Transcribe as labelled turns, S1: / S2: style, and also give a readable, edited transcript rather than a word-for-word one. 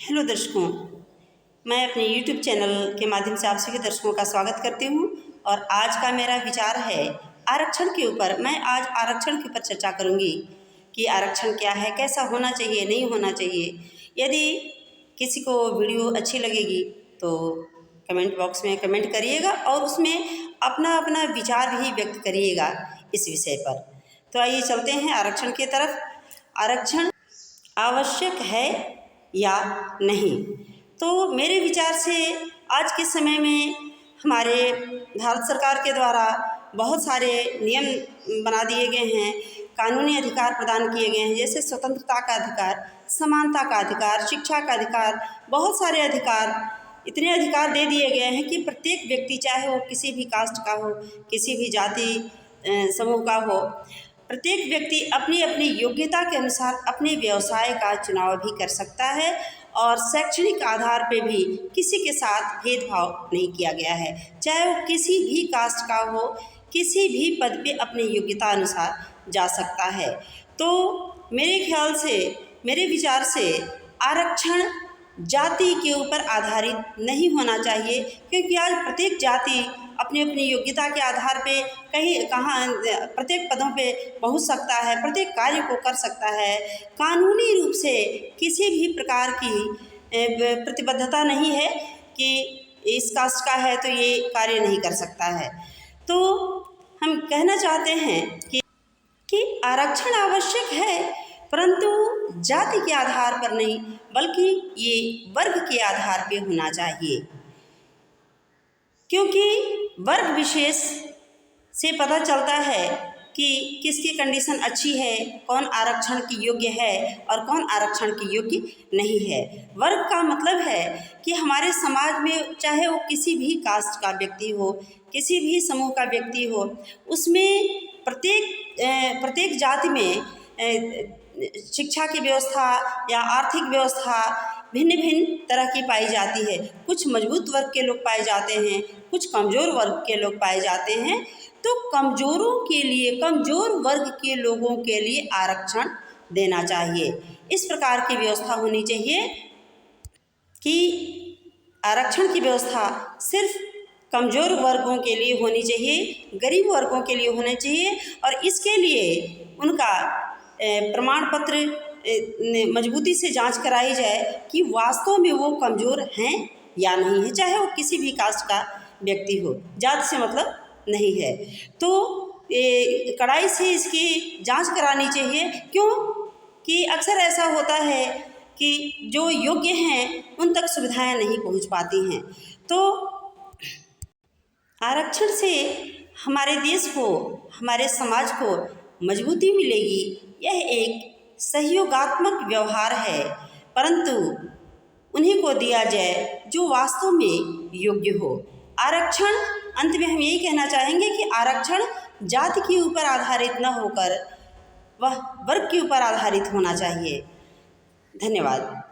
S1: Hello दर्शकों, मैं अपने YouTube चैनल के माध्यम से आप सभी दर्शकों का स्वागत करती हूँ। और आज का मेरा विचार है आरक्षण के ऊपर। मैं आज आरक्षण के ऊपर चर्चा करूँगी कि आरक्षण क्या है, कैसा होना चाहिए, नहीं होना चाहिए। यदि किसी को वीडियो अच्छी लगेगी तो कमेंट बॉक्स में कमेंट करिएगा और उसमें अपना अपना विचार भी व्यक्त करिएगा इस विषय पर। तो आइए चलते हैं आरक्षण की तरफ। आरक्षण आवश्यक है या नहीं? तो मेरे विचार से आज के समय में हमारे भारत सरकार के द्वारा बहुत सारे नियम बना दिए गए हैं, कानूनी अधिकार प्रदान किए गए हैं, जैसे स्वतंत्रता का अधिकार, समानता का अधिकार, शिक्षा का अधिकार, बहुत सारे अधिकार, इतने अधिकार दे दिए गए हैं कि प्रत्येक व्यक्ति, चाहे वो किसी भी कास्ट का हो, किसी भी जाति समूह का हो, प्रत्येक व्यक्ति अपनी अपनी योग्यता के अनुसार अपने व्यवसाय का चुनाव भी कर सकता है और शैक्षणिक आधार पे भी किसी के साथ भेदभाव नहीं किया गया है। चाहे वो किसी भी कास्ट का हो, किसी भी पद पे अपनी योग्यता अनुसार जा सकता है। तो मेरे ख्याल से, मेरे विचार से आरक्षण जाति के ऊपर आधारित नहीं होना चाहिए, क्योंकि आज प्रत्येक जाति अपनी अपनी योग्यता के आधार पे प्रत्येक पदों पे पहुंच सकता है, प्रत्येक कार्य को कर सकता है। कानूनी रूप से किसी भी प्रकार की प्रतिबद्धता नहीं है कि इस कास्ट का है तो ये कार्य नहीं कर सकता है। तो हम कहना चाहते हैं कि आरक्षण आवश्यक है, परंतु जाति के आधार पर नहीं, बल्कि ये वर्ग के आधार पे होना चाहिए, क्योंकि वर्ग विशेष से पता चलता है कि किसकी कंडीशन अच्छी है, कौन आरक्षण की योग्य है और कौन आरक्षण की योग्य नहीं है। वर्ग का मतलब है कि हमारे समाज में चाहे वो किसी भी कास्ट का व्यक्ति हो, किसी भी समूह का व्यक्ति हो, उसमें प्रत्येक जाति में शिक्षा की व्यवस्था या आर्थिक व्यवस्था भिन्न भिन्न तरह की पाई जाती है। कुछ मजबूत वर्ग के लोग पाए जाते हैं, कुछ कमज़ोर वर्ग के लोग पाए जाते हैं। तो कमज़ोरों के लिए, कमज़ोर वर्ग के लोगों के लिए आरक्षण देना चाहिए। इस प्रकार की व्यवस्था होनी चाहिए कि आरक्षण की व्यवस्था सिर्फ कमज़ोर वर्गों के लिए होनी चाहिए, गरीब वर्गों के लिए होना चाहिए, और इसके लिए उनका प्रमाण पत्र मजबूती से जांच कराई जाए कि वास्तव में वो कमज़ोर हैं या नहीं है, चाहे वो किसी भी कास्ट का व्यक्ति हो, जात से मतलब नहीं है। तो कड़ाई से इसकी जांच करानी चाहिए। क्यों कि अक्सर ऐसा होता है कि जो योग्य हैं उन तक सुविधाएं नहीं पहुंच पाती हैं। तो आरक्षण से हमारे देश को, हमारे समाज को मजबूती मिलेगी। यह एक सहयोगात्मक व्यवहार है, परंतु उन्हीं को दिया जाए जो वास्तव में योग्य हो। आरक्षण, अंत में हम यही कहना चाहेंगे कि आरक्षण जाति के ऊपर आधारित न होकर वह वर्ग के ऊपर आधारित होना चाहिए। धन्यवाद।